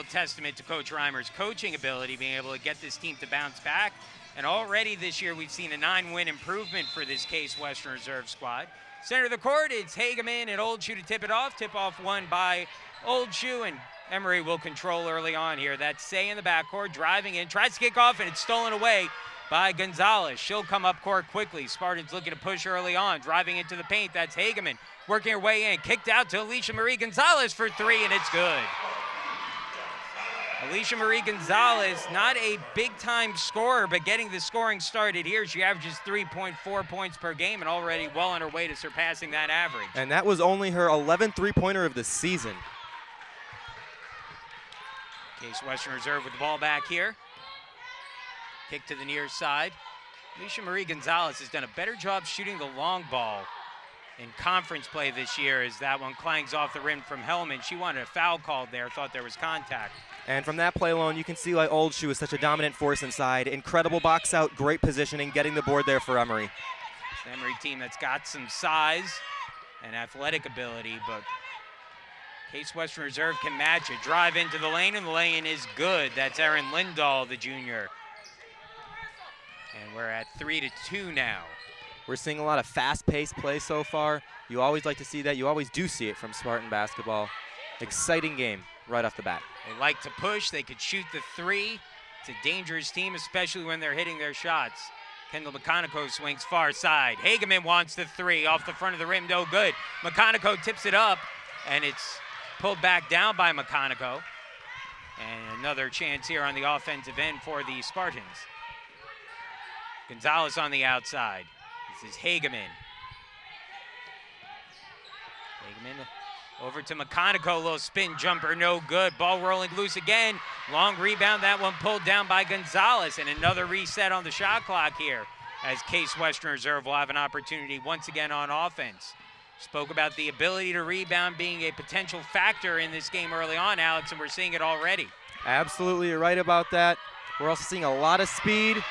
real testament to Coach Reimer's coaching ability, being able to get this team to bounce back. And already this year, we've seen a 9-win improvement for this Case Western Reserve squad. Center of the court, it's Hageman and Old Shoe to tip it off. Tip-off won by Old Shoe, and Emory will control early on here. That's Say in the backcourt, driving in, tries to kick off, and it's stolen away by Gonzalez. She'll come up court quickly. Spartans looking to push early on, driving into the paint. That's Hageman working her way in, kicked out to Alicia Marie Gonzalez for 3, and it's good. Alicia Marie Gonzalez, not a big-time scorer, but getting the scoring started here. She averages 3.4 points per game and already well on her way to surpassing that average. And that was only her 11th three-pointer of the season. Case Western Reserve with the ball back here. Kick to the near side. Alicia Marie Gonzalez has done a better job shooting the long ball in conference play this year as that one clangs off the rim from Hellman. She wanted a foul called there, thought there was contact. And from that play alone, you can see why Old Shoe is such a dominant force inside. Incredible box out, great positioning, getting the board there for Emory. It's an Emory team that's got some size and athletic ability, but Case Western Reserve can match it. Drive into the lane, and the lane is good. That's Erin Lindahl, the junior. And we're at 3-2 now. We're seeing a lot of fast-paced play so far. You always like to see that. You always do see it from Spartan basketball. Exciting game right off the bat. They like to push. They could shoot the 3. It's a dangerous team, especially when they're hitting their shots. Kendall McConaughey swings far side. Hageman wants the 3 off the front of the rim, no good. McConaughey tips it up, and it's pulled back down by McConaughey. And another chance here on the offensive end for the Spartans. Gonzalez on the outside. This is Hageman. Hageman over to McConaughey, little spin jumper, no good. Ball rolling loose again. Long rebound, that one pulled down by Gonzalez, and another reset on the shot clock here as Case Western Reserve will have an opportunity once again on offense. Spoke about the ability to rebound being a potential factor in this game early on, Alex, and we're seeing it already. Absolutely, you're right about that. We're also seeing a lot of speed,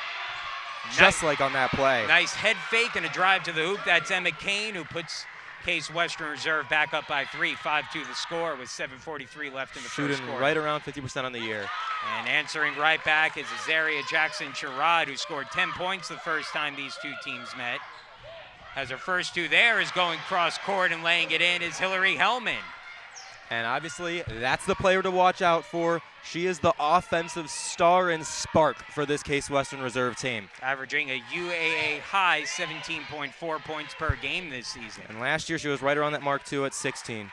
just like on that play. Nice head fake and a drive to the hoop. That's Emma Kane, who puts Case Western Reserve back up by 3, 5-2 the score with 7:43 left in the first quarter. Shooting right around 50% on the year. And answering right back is Azaria Jackson-Sherrod, who scored 10 points the first time these two teams met. Has her first 2 there, is going cross court and laying it in is Hillary Hellman. And obviously, that's the player to watch out for. She is the offensive star and spark for this Case Western Reserve team. Averaging a UAA high 17.4 points per game this season. And last year, she was right around that mark, too, at 16.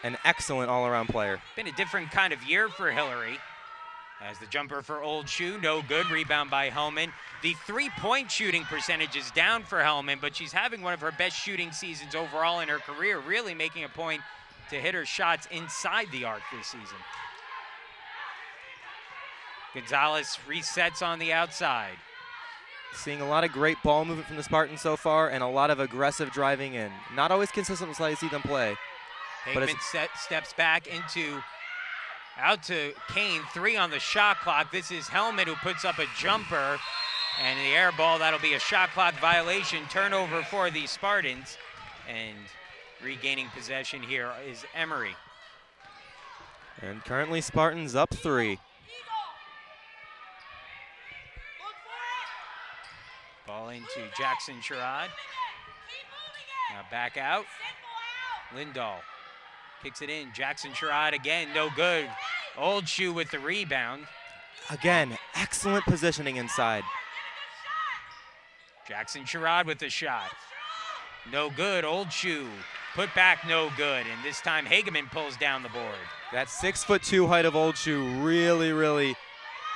An excellent all-around player. Been a different kind of year for Hillary. As the jumper for Old Shoe, no good. Rebound by Hellman. The 3-point shooting percentage is down for Hellman, but she's having one of her best shooting seasons overall in her career, really making a point to hit her shots inside the arc this season. Gonzalez resets on the outside. Seeing a lot of great ball movement from the Spartans so far and a lot of aggressive driving in. Not always consistent with how you see them play. Hageman steps back out to Kane, 3 on the shot clock. This is Hellman who puts up a jumper, and the air ball, that'll be a shot clock violation. Turnover for the Spartans, and regaining possession here is Emory. And currently Spartans up 3. Ball into Jackson-Sherrod. Now back out. Lindahl kicks it in. Jackson-Sherrod again, no good. Old Shoe with the rebound. Again, excellent positioning inside. Jackson-Sherrod with the shot. No good. Old Shoe put back, no good. And this time Hageman pulls down the board. That 6'2" height of Old Shoe really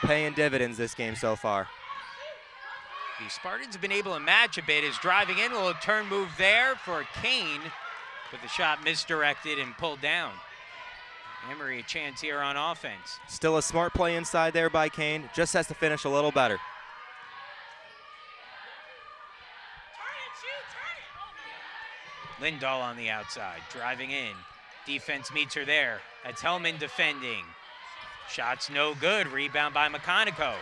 paying dividends this game so far. The Spartans have been able to match a bit. Is driving in, a little turn move there for Kane, but the shot misdirected and pulled down. Emory a chance here on offense. Still a smart play inside there by Kane. Just has to finish a little better. Lindahl on the outside, driving in. Defense meets her there. That's Hellman defending. Shots no good. Rebound by McConaughey.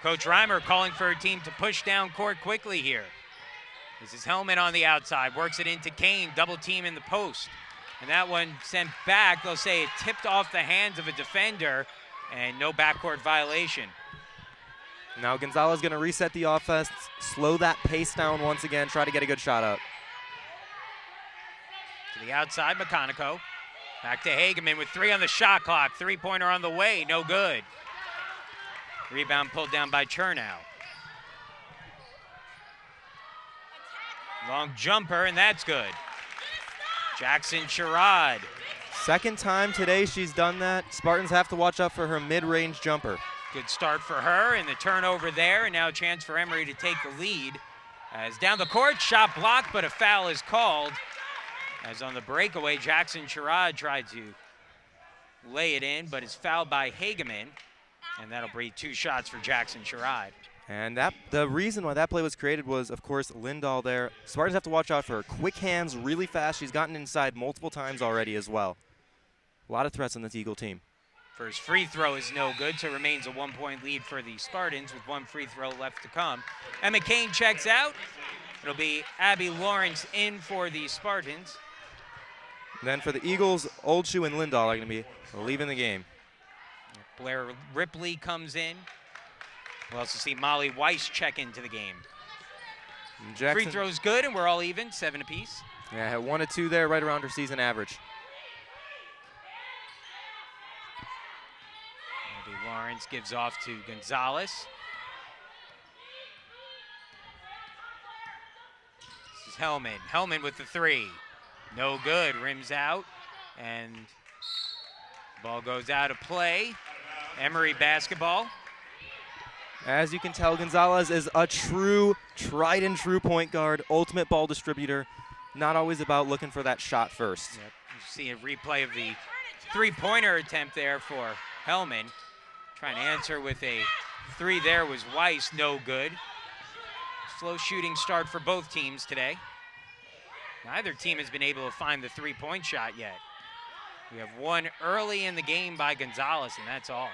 Coach Reimer calling for her team to push down court quickly here. This is Hellman on the outside. Works it into Kane. Double team in the post. And that one sent back. They'll say it tipped off the hands of a defender, and no backcourt violation. Now Gonzalez going to reset the offense, slow that pace down once again, try to get a good shot up. To the outside, McConico. Back to Hageman with 3 on the shot clock. Three-pointer on the way, no good. Rebound pulled down by Chernow. Long jumper, and that's good. Jackson Sherrod. Second time today she's done that. Spartans have to watch out for her mid-range jumper. Good start for her, and the turnover there, and now a chance for Emory to take the lead. As down the court, shot blocked, but a foul is called. As on the breakaway, Jackson Sherrod tried to lay it in, but is fouled by Hageman, and that'll breed 2 shots for Jackson Sherrod. And the reason why that play was created was, of course, Lindahl there. Spartans have to watch out for her. Quick hands, really fast. She's gotten inside multiple times already as well. A lot of threats on this Eagle team. First free throw is no good, so it remains a 1-point lead for the Spartans with 1 free throw left to come. Emma Kane checks out. It'll be Abby Lawrence in for the Spartans. And then for the Eagles, Old Shoe and Lindahl are going to be leaving the game. Blair Ripley comes in. We'll also see Molly Weiss check into the game. Free throw's good, and we're all even, 7 apiece. Yeah, had 1 of 2 there, right around her season average. Abby Lawrence gives off to Gonzalez. This is Hellman. Hellman with the 3. No good, rims out, and ball goes out of play. Emory basketball. As you can tell, Gonzalez is a true, tried and true point guard, ultimate ball distributor. Not always about looking for that shot first. Yep. You see a replay of the 3-pointer attempt there for Hellman. Trying to answer with a 3 there was Weiss, no good. Slow shooting start for both teams today. Neither team has been able to find the 3-point shot yet. We have 1 early in the game by Gonzalez, and that's all.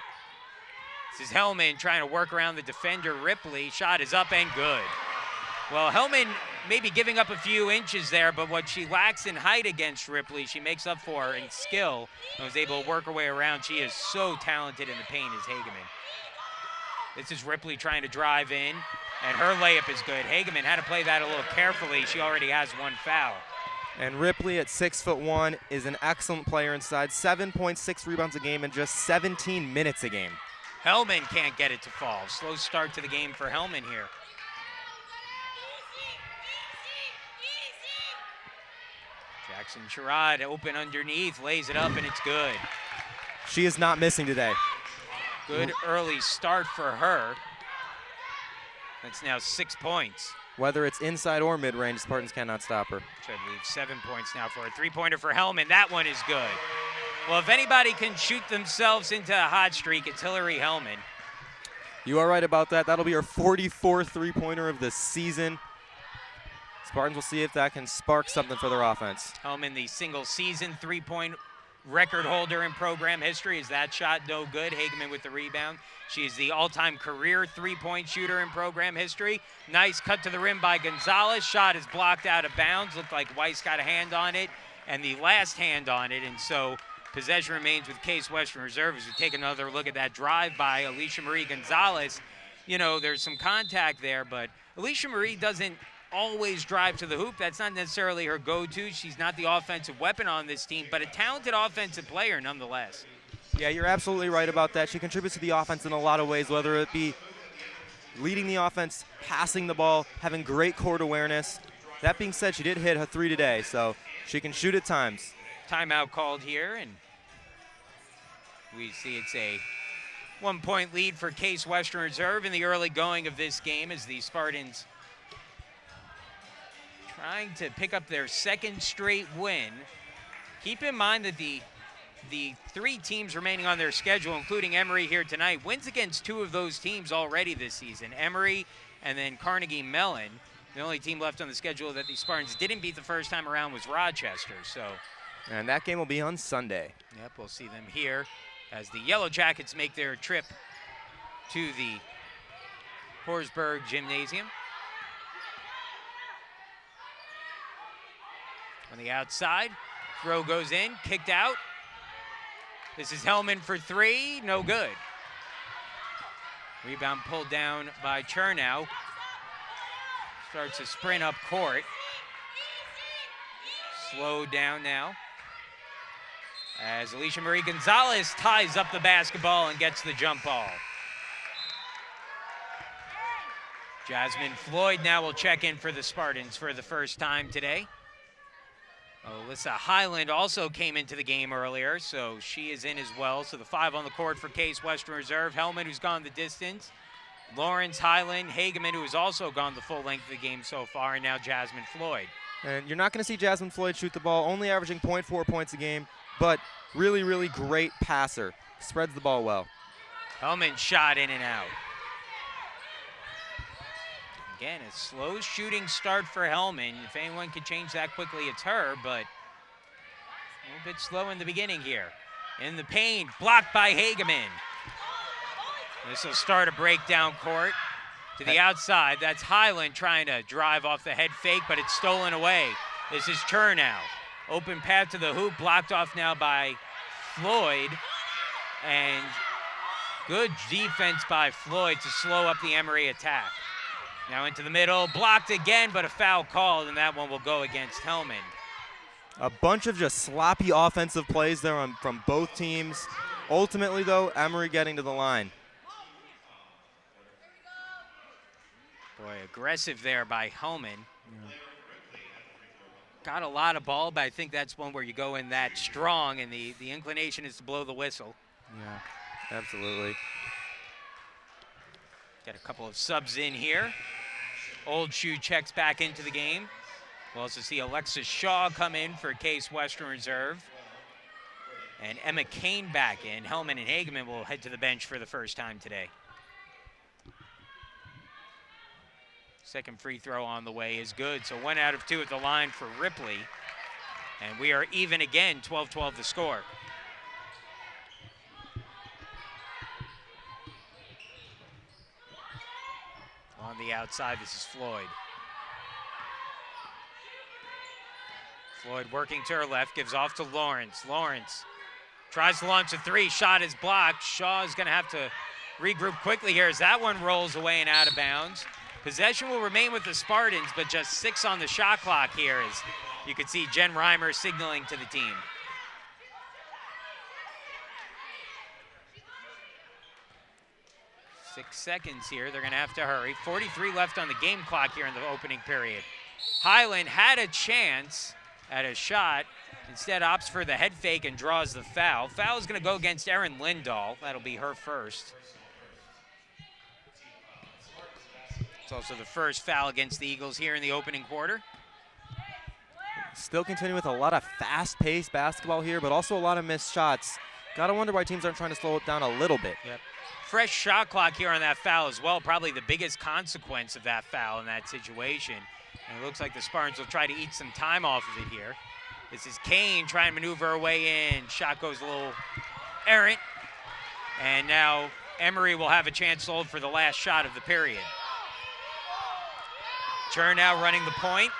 This is Hellman trying to work around the defender, Ripley. Shot is up and good. Well, Hellman maybe giving up a few inches there, but what she lacks in height against Ripley, she makes up for in skill and was able to work her way around. She is so talented in the paint as Hageman. This is Ripley trying to drive in, and her layup is good. Hageman had to play that a little carefully. She already has 1 foul. And Ripley at 6'1" is an excellent player inside. 7.6 rebounds a game in just 17 minutes a game. Hellman can't get it to fall. Slow start to the game for Hellman here. Jackson Sherrod open underneath, lays it up, and it's good. She is not missing today. Good early start for her. That's now 6 points. Whether it's inside or mid-range, Spartans cannot stop her. Should leave 7 points now for a 3-pointer for Hellman. That one is good. Well, if anybody can shoot themselves into a hot streak, it's Hillary Hellman. You are right about that. That'll be her 44th 3-pointer of the season. Spartans will see if that can spark something for their offense. Hellman, the single-season 3-point record holder in program history. Is that shot no good? Hageman with the rebound. She is the all-time career 3-point shooter in program history. Nice cut to the rim by Gonzalez. Shot is blocked out of bounds. Looked like Weiss got a hand on it and the last hand on it, and so possession remains with Case Western Reserve as we take another look at that drive by Alicia Marie Gonzalez. You know, there's some contact there, but Alicia Marie doesn't always drive to the hoop. That's not necessarily her go-to. She's not the offensive weapon on this team, but a talented offensive player nonetheless. Yeah, you're absolutely right about that. She contributes to the offense in a lot of ways, whether it be leading the offense, passing the ball, having great court awareness. That being said, she did hit her 3 today, so she can shoot at times. Timeout called here, and we see it's a 1-point lead for Case Western Reserve in the early going of this game as the Spartans trying to pick up their 2nd straight win. Keep in mind that the 3 teams remaining on their schedule, including Emory here tonight, wins against 2 of those teams already this season, Emory and then Carnegie Mellon. The only team left on the schedule that the Spartans didn't beat the first time around was Rochester. So, and that game will be on Sunday. Yep, we'll see them here as the Yellow Jackets make their trip to the Horsburgh Gymnasium. On the outside, Throw goes in, kicked out. This is Hellman for three, no good. Rebound pulled down by Chernow. Starts a sprint up court. Slowed down now as Alicia Marie Gonzalez ties up the basketball and gets the jump ball. Jasmine Floyd now will check in for the Spartans for the first time today. Alyssa Highland also came into the game earlier, so she is in as well. So the 5 on the court for Case Western Reserve. Hellman, who's gone the distance. Lawrence, Highland, Hageman, who has also gone the full length of the game so far, and now Jasmine Floyd. And you're not going to see Jasmine Floyd shoot the ball, only averaging 0.4 points a game, but really, really great passer. Spreads the ball well. Hellman shot in and out. Again, a slow shooting start for Hellman. If anyone could change that quickly, it's her, but a little bit slow in the beginning here. In the paint, blocked by Hageman. This will start a breakdown court to the outside. That's Highland trying to drive off the head fake, but it's stolen away. This is Chernow. Open path to the hoop, blocked off now by Floyd. And good defense by Floyd to slow up the Emory attack. Now into the middle, blocked again, but a foul called, and that one will go against Hellman. A bunch of just sloppy offensive plays there from both teams. Ultimately, though, Emory getting to the line. Boy, aggressive there by Hellman. Yeah. Got a lot of ball, but I think that's one where you go in that strong, and the inclination is to blow the whistle. Yeah, absolutely. Got a couple of subs in here. Old Shoe checks back into the game. We'll also see Alexis Shaw come in for Case Western Reserve. And Emma Kane back in. Hellman and Hageman will head to the bench for the first time today. Second free throw on the way is good. So 1 out of 2 at the line for Ripley. And we are even again, 12-12 the score. On the outside, this is Floyd. Floyd working to her left, gives off to Lawrence. Lawrence tries to launch a three, shot is blocked. Shaw is gonna have to regroup quickly here as that one rolls away and out of bounds. Possession will remain with the Spartans, but just 6 on the shot clock here as you can see Jen Reimer signaling to the team. Six seconds here, they're gonna have to hurry. 43 left on the game clock here in the opening period. Highland had a chance at a shot, instead opts for the head fake and draws the foul. Foul is gonna go against Erin Lindahl, that'll be her first. It's also the first foul against the Eagles here in the opening quarter. Still continuing with a lot of fast-paced basketball here, but also a lot of missed shots. Gotta wonder why teams aren't trying to slow it down a little bit. Yep. Fresh shot clock here on that foul as well, probably the biggest consequence of that foul in that situation. And it looks like the Spartans will try to eat some time off of it here. This is Kane trying to maneuver her way in. Shot goes a little errant. And now Emory will have a chance to hold for the last shot of the period. Chernow running the point.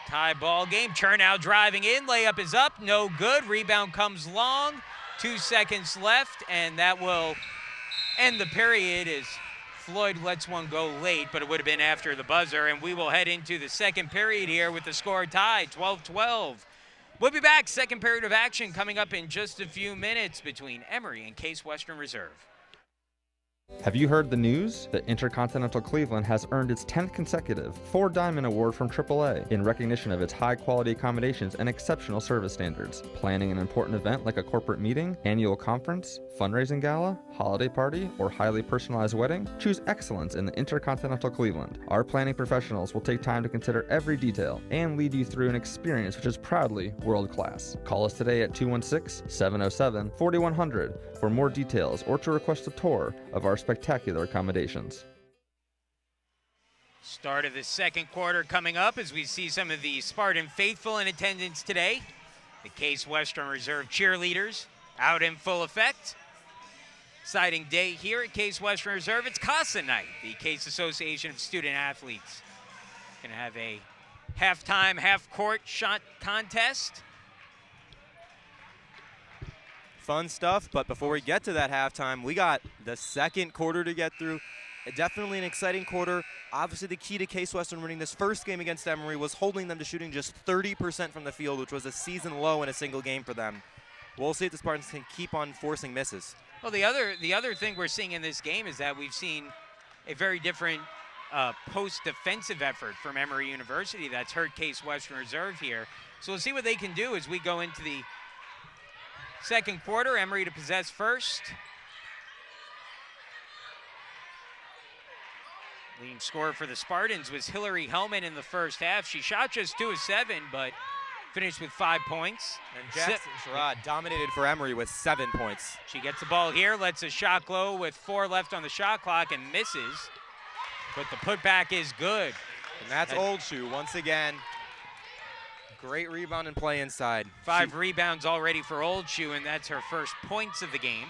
Tie ball game. Chernow driving in. Layup is up. No good. Rebound comes long. 2 seconds left, and that will end the period as Floyd lets one go late, but it would have been after the buzzer. And we will head into the second period here with the score tied, 12-12. We'll be back. Second period of action coming up in just a few minutes between Emory and Case Western Reserve. Have you heard the news? The Intercontinental Cleveland has earned its 10th consecutive 4-Diamond Award from AAA in recognition of its high-quality accommodations and exceptional service standards. Planning an important event like a corporate meeting, annual conference, fundraising gala, holiday party, or highly personalized wedding? Choose excellence in the Intercontinental Cleveland. Our planning professionals will take time to consider every detail and lead you through an experience which is proudly world-class. Call us today at 216-707-4100 for more details or to request a tour of our spectacular accommodations. Start of the second quarter coming up as we see some of the Spartan faithful in attendance today. The Case Western Reserve cheerleaders out in full effect. Exciting day here at Case Western Reserve. It's CASA night, the Case Association of Student Athletes. Gonna have a halftime, half-court shot contest. Fun stuff, but before we get to that halftime, we got the second quarter to get through. Definitely an exciting quarter. Obviously, the key to Case Western winning this first game against Emory was holding them to shooting just 30% from the field, which was a season low in a single game for them. We'll see if the Spartans can keep on forcing misses. Well, the other thing we're seeing in this game is that we've seen a very different post-defensive effort from Emory University that's hurt Case Western Reserve here. So we'll see what they can do as we go into the second quarter. Emory to possess first. Leading scorer for the Spartans was Hillary Hellman in the first half. She shot just 2 of 7, but finished with 5 points. And Jackson Sherrod dominated for Emory with 7 points. She gets the ball here, lets a shot go with 4 left on the shot clock and misses. But the putback is good. And that's Old Shoe once again. Great rebound and play inside. 5 rebounds already for Old Shoe, and that's her first points of the game.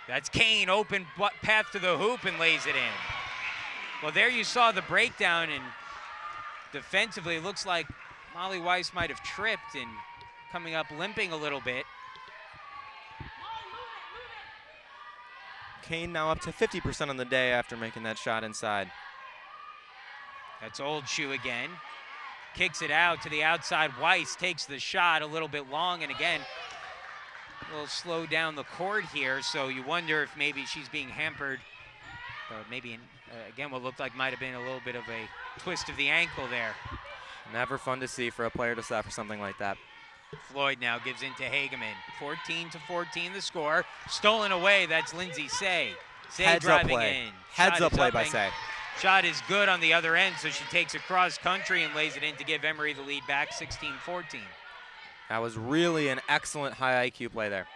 That's Kane, open path to the hoop and lays it in. Well, there you saw the breakdown, and defensively it looks like Molly Weiss might have tripped and coming up limping a little bit. Kane now up to 50% on the day after making that shot inside. That's Old Shoe again. Kicks it out to the outside. Weiss takes the shot a little bit long, and again, a little slow down the court here, so you wonder if maybe she's being hampered, or maybe, again, what looked like might have been a little bit of a twist of the ankle there. Never fun to see for a player to suffer something like that. Floyd now gives into Hageman. 14-14 the score. Stolen away, that's Lindsay Say. Say Heads driving up play. in. Heads up play by upping. Say. Shot is good on the other end, so she takes it cross country and lays it in to give Emory the lead back, 16-14. That was really an excellent high IQ play there.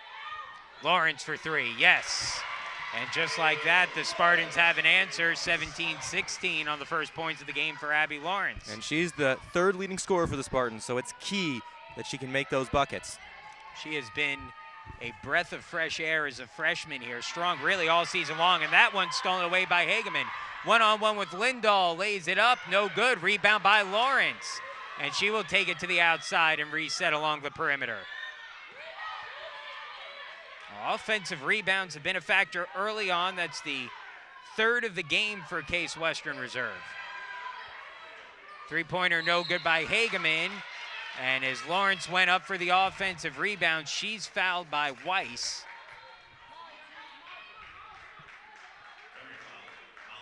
Lawrence for 3, yes. And just like that, the Spartans have an answer, 17-16 on the first points of the game for Abby Lawrence. And she's the 3rd leading scorer for the Spartans, so it's key that she can make those buckets. She has been a breath of fresh air as a freshman here, strong really all season long, and that one's stolen away by Hageman. One-on-one with Lindahl, lays it up, no good, rebound by Lawrence. And she will take it to the outside and reset along the perimeter. Offensive rebounds have been a factor early on. That's the 3rd of the game for Case Western Reserve. 3-pointer no good by Hageman. And as Lawrence went up for the offensive rebound, she's fouled by Weiss.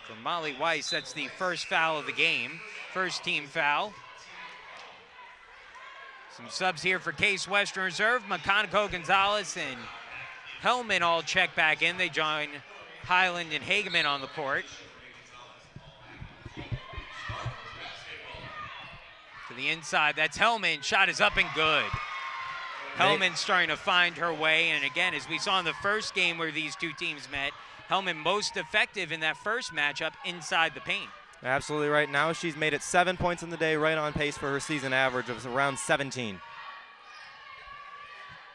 For Molly Weiss, that's the first foul of the game. First team foul. Some subs here for Case Western Reserve. McConico, Gonzalez, and Hellman all check back in. They join Highland and Hageman on the court. To the inside, that's Hellman. Shot is up and good. Hellman starting to find her way, and again, as we saw in the first game where these two teams met, Hellman most effective in that first matchup inside the paint. Absolutely right. Now she's made it 7 points in the day, right on pace for her season average of around 17.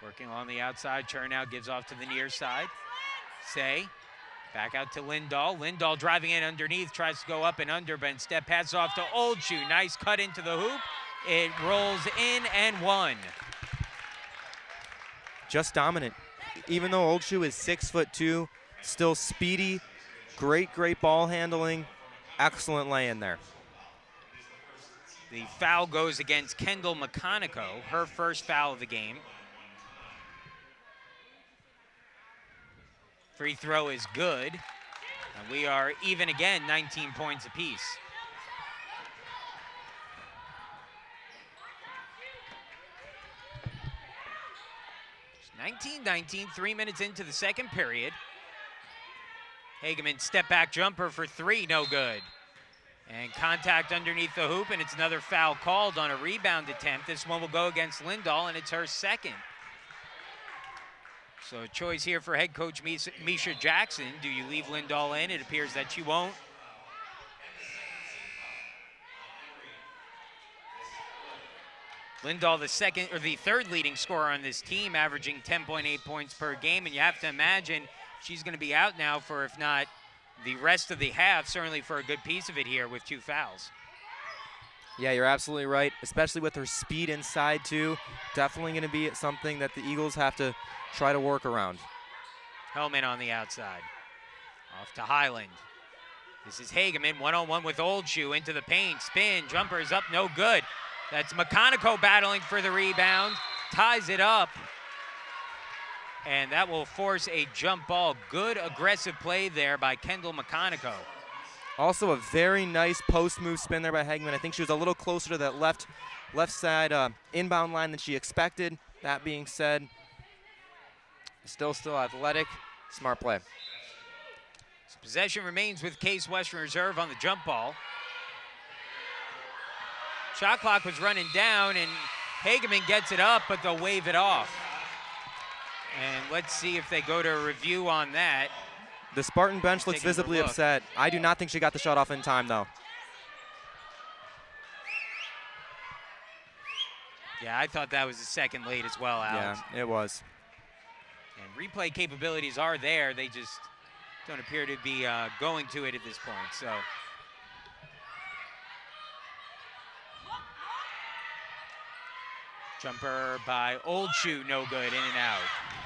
Working on the outside, Chernow gives off to the near side. Say, back out to Lindahl. Lindahl driving in underneath, tries to go up and under, but instead passes off to Old Shoe. Nice cut into the hoop. It rolls in and one. Just dominant. Even though Old Shoe is 6'2", still speedy, great ball handling, excellent lay in there. The foul goes against Kendall McConico, her first foul of the game. Free throw is good, and we are even again, 19 points apiece. It's 19-19, 3 minutes into the second period. Hageman step back jumper for 3, no good. And contact underneath the hoop, and it's another foul called on a rebound attempt. This one will go against Lindahl, and it's her second. So a choice here for head coach Misha Jackson. Do you leave Lindahl in? It appears that she won't. Lindahl, the third leading scorer on this team, averaging 10.8 points per game, and you have to imagine she's going to be out now for, if not the rest of the half, certainly for a good piece of it here with 2 fouls. Yeah, you're absolutely right, especially with her speed inside too. Definitely going to be something that the Eagles have to try to work around. Hellman on the outside. Off to Highland. This is Hageman, one-on-one with Old Shoe into the paint. Spin, jumper is up, no good. That's McConico battling for the rebound. Ties it up. And that will force a jump ball. Good aggressive play there by Kendall McConico. Also a very nice post move spin there by Hagman. I think she was a little closer to that left side inbound line than she expected. That being said, still athletic, smart play. So possession remains with Case Western Reserve on the jump ball. Shot clock was running down, and Hageman gets it up, but they'll wave it off. And let's see if they go to a review on that. The Spartan bench looks visibly upset. I do not think she got the shot off in time, though. Yeah, I thought that was a second late as well, Alex. Yeah, it was. And replay capabilities are there. They just don't appear to be going to it at this point. So jumper by Old Shoe, no good, in and out.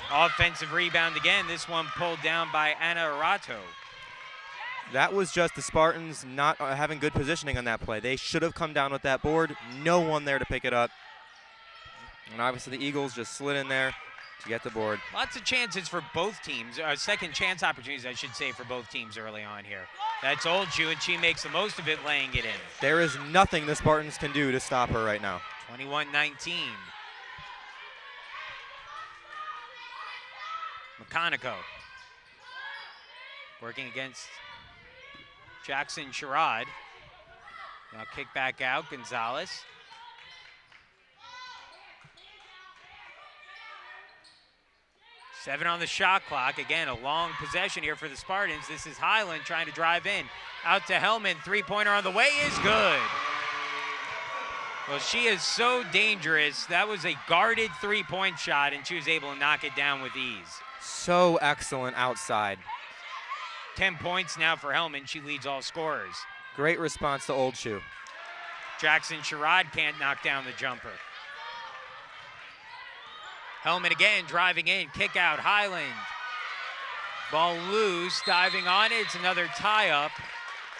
Offensive rebound again. This one pulled down by Anna Arato. That was just the Spartans not having good positioning on that play. They should have come down with that board. No one there to pick it up. And obviously the Eagles just slid in there to get the board. Lots of chances for both teams. Second chance opportunities, I should say, for both teams early on here. That's Old Shoe, and she makes the most of it, laying it in. There is nothing the Spartans can do to stop her right now. 21-19. McConico working against Jackson Sherrod. Now kick back out, Gonzalez. Seven on the shot clock. Again, a long possession here for the Spartans. This is Highland trying to drive in. Out to Hellman, three-pointer on the way is good. Well, she is so dangerous. That was a guarded three-point shot, and she was able to knock it down with ease. So excellent outside. 10 points now for Hellman. She leads all scorers. Great response to Old Shoe. Jackson Sherrod can't knock down the jumper. Hellman again driving in, kick out, Highland. Ball loose, diving on it. It's another tie-up,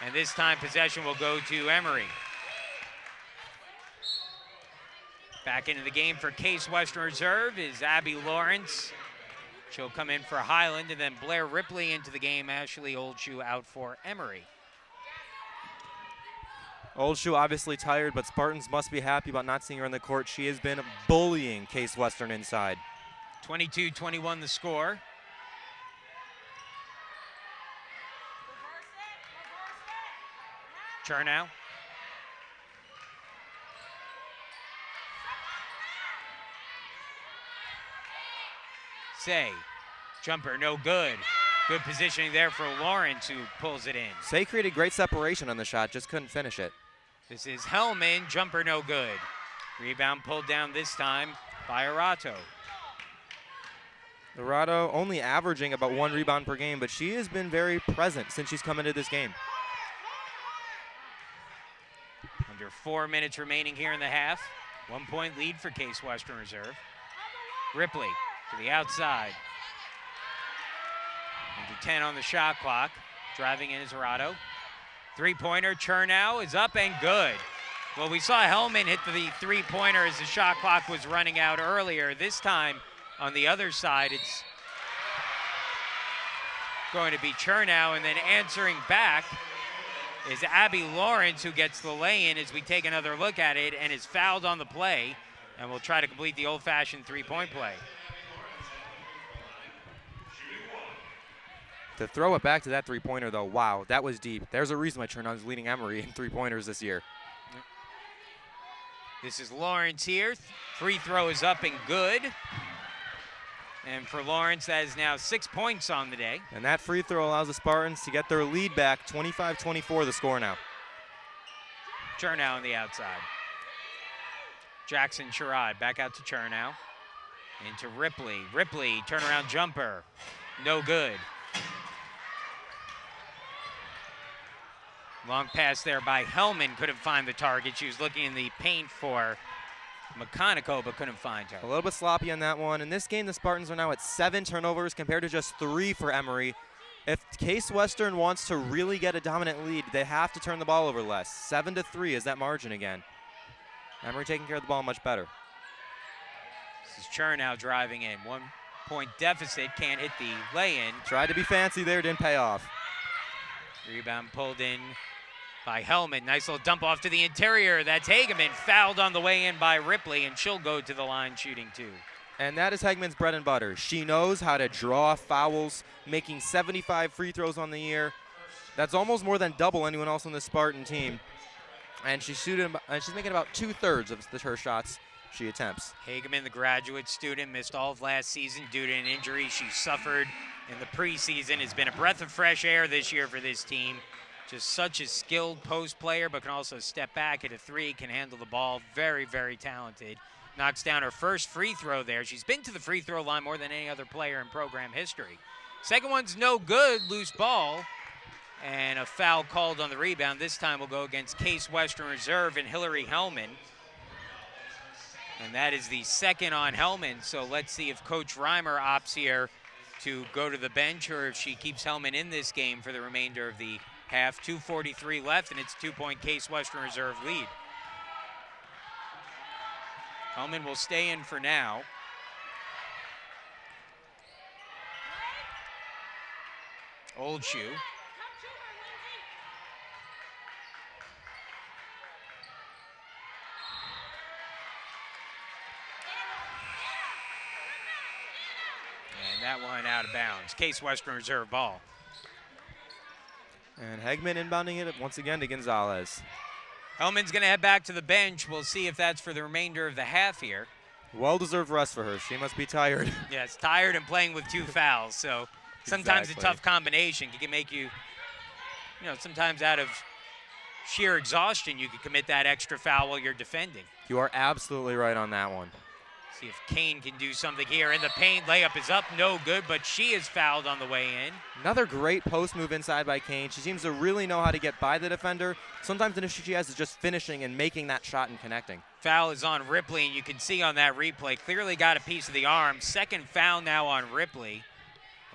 and this time possession will go to Emory. Back into the game for Case Western Reserve is Abby Lawrence. She'll come in for Highland, and then Blair Ripley into the game. Ashley Old Shoe out for Emory. Old Shoe obviously tired, but Spartans must be happy about not seeing her on the court. She has been bullying Case Western inside. 22-21 the score. Chernow. Say, jumper, no good. Good positioning there for Lawrence, who pulls it in. Say created great separation on the shot, just couldn't finish it. This is Hellman, jumper no good. Rebound pulled down this time by Arato. Arato only averaging about 1 rebound per game, but she has been very present since she's come into this game. Under 4 minutes remaining here in the half. 1 point lead for Case Western Reserve. Ripley to the outside. Under 10 on the shot clock. Driving in is Arato. Three-pointer, Chernow is up and good. Well, we saw Hellman hit the three-pointer as the shot clock was running out earlier. This time, on the other side, it's going to be Chernow, and then answering back is Abby Lawrence, who gets the lay-in as we take another look at it and is fouled on the play, and will try to complete the old-fashioned three-point play. To throw it back to that three-pointer, though, wow, that was deep. There's a reason why Chernow is leading Emory in three-pointers this year. This is Lawrence here. Free throw is up and good. And for Lawrence, that is now 6 points on the day. And that free throw allows the Spartans to get their lead back, 25-24 the score now. Chernow on the outside. Jackson Sherrod back out to Chernow. Into Ripley. Ripley, turnaround jumper. No good. Long pass there by Hellman, couldn't find the target. She was looking in the paint for Meconico, but couldn't find her. A little bit sloppy on that one. In this game, the Spartans are now at 7 turnovers compared to just 3 for Emory. If Case Western wants to really get a dominant lead, they have to turn the ball over less. 7-3 is that margin again. Emory taking care of the ball much better. This is Chernow driving in. 1-point deficit, can't hit the lay-in. Tried to be fancy there, didn't pay off. Rebound pulled in by Hellman. Nice little dump off to the interior. That's Hageman, fouled on the way in by Ripley, and she'll go to the line shooting 2. And that is Hegman's bread and butter. She knows how to draw fouls, making 75 free throws on the year. That's almost more than double anyone else on the Spartan team. And she's making about 2/3 of her shots she attempts. Hageman, the graduate student, missed all of last season due to an injury she suffered in the preseason. Has been a breath of fresh air this year for this team. Just such a skilled post player, but can also step back at a 3, can handle the ball. Very, very talented. Knocks down her first free throw there. She's been to the free throw line more than any other player in program history. Second one's no good, loose ball. And a foul called on the rebound. This time will go against Case Western Reserve and Hillary Hellman. And that is the second on Hellman. So let's see if Coach Reimer opts here to go to the bench or if she keeps Hellman in this game for the remainder of the half. 2:43 left, and it's a 2-point Case Western Reserve lead. Hellman will stay in for now. Old Shoe. And that one out of bounds. Case Western Reserve ball. And Hegman inbounding it once again to Gonzalez. Hellman's going to head back to the bench. We'll see if that's for the remainder of the half here. Well-deserved rest for her. She must be tired. Yes, tired and playing with 2 fouls. So sometimes Exactly. a tough combination can make you, sometimes out of sheer exhaustion, you can commit that extra foul while you're defending. You are absolutely right on that one. See if Kane can do something here. In the paint, layup is up, no good, but she is fouled on the way in. Another great post move inside by Kane. She seems to really know how to get by the defender. Sometimes the issue she has is just finishing and making that shot and connecting. Foul is on Ripley, and you can see on that replay, clearly got a piece of the arm. Second foul now on Ripley.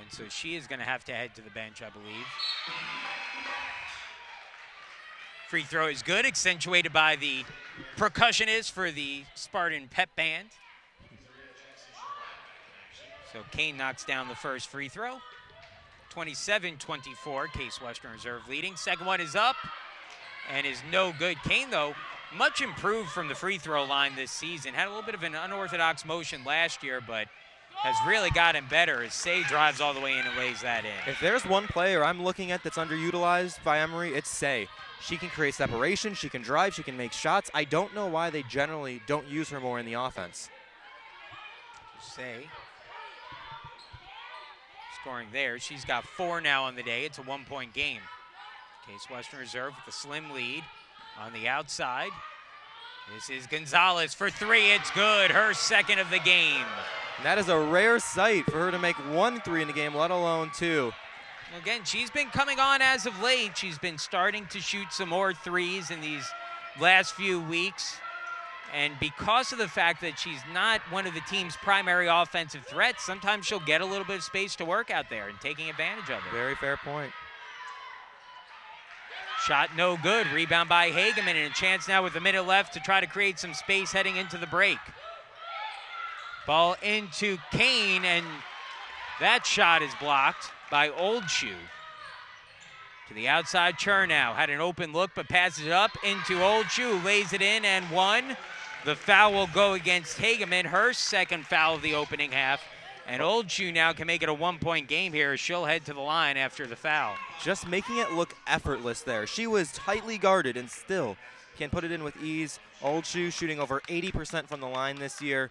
And so she is going to have to head to the bench, I believe. Free throw is good, accentuated by the percussionist for the Spartan pep band. So Kane knocks down the first free throw. 27-24, Case Western Reserve leading. Second one is up and is no good. Kane, though, much improved from the free throw line this season. Had a little bit of an unorthodox motion last year, but has really gotten better as Say drives all the way in and lays that in. If there's one player I'm looking at that's underutilized by Emory, it's Say. She can create separation, she can drive, she can make shots. I don't know why they generally don't use her more in the offense. Say scoring there. She's got 4 now on the day. It's a 1-point game. Case Western Reserve with a slim lead on the outside. This is Gonzalez for 3. It's good. Her second of the game. And that is a rare sight for her to make 1 3 in the game, let alone 2. Again, she's been coming on as of late. She's been starting to shoot some more threes in these last few weeks. And because of the fact that she's not one of the team's primary offensive threats, sometimes she'll get a little bit of space to work out there and taking advantage of it. Very fair point. Shot no good. Rebound by Hageman, and a chance now with a minute left to try to create some space heading into the break. Ball into Kane, and that shot is blocked by Old Shoe. To the outside, Chernow had an open look, but passes it up into Old Shoe, lays it in, and 1. The foul will go against Hageman, her second foul of the opening half. And Old Shoe now can make it a 1-point game here. She'll head to the line after the foul. Just making it look effortless there. She was tightly guarded and still can put it in with ease. Old Shoe shooting over 80% from the line this year.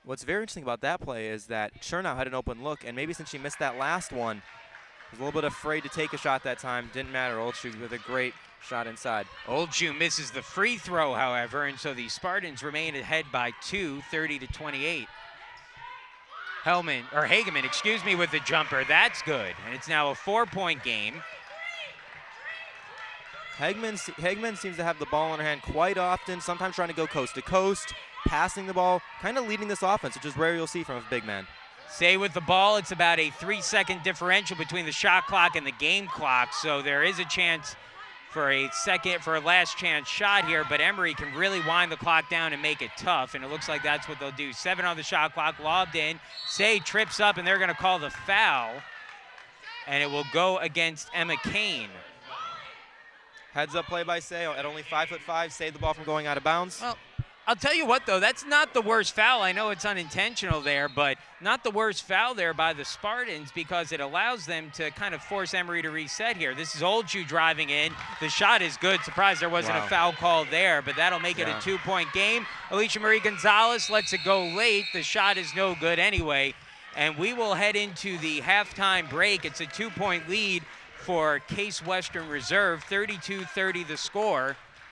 What's very interesting about that play is that Chernow had an open look, and maybe since she missed that last one, was a little bit afraid to take a shot that time. Didn't matter. Old Shoe with a great shot inside. Old Shoe misses the free throw, however, and so the Spartans remain ahead by 2, 30-28. Hageman, with the jumper. That's good, and it's now a 4-point game. Hagman seems to have the ball in her hand quite often, sometimes trying to go coast to coast, passing the ball, kind of leading this offense, which is rare you'll see from a big man. Say with the ball, it's about a 3-second differential between the shot clock and the game clock, so there is a chance for a last chance shot here, but Emory can really wind the clock down and make it tough, and it looks like that's what they'll do. 7 on the shot clock, lobbed in. Say trips up, and they're going to call the foul, and it will go against Emma Kane. Heads up play by Say at only 5'5", saved the ball from going out of bounds. Well, I'll tell you what, though, that's not the worst foul. I know it's unintentional there, but not the worst foul there by the Spartans because it allows them to kind of force Emory to reset here. This is Oldshoe driving in. The shot is good. Surprised there wasn't a foul call there, but that'll make it a 2-point game. Alicia Marie Gonzalez lets it go late. The shot is no good anyway, and we will head into the halftime break. It's a 2-point lead for Case Western Reserve, 32-30 the score.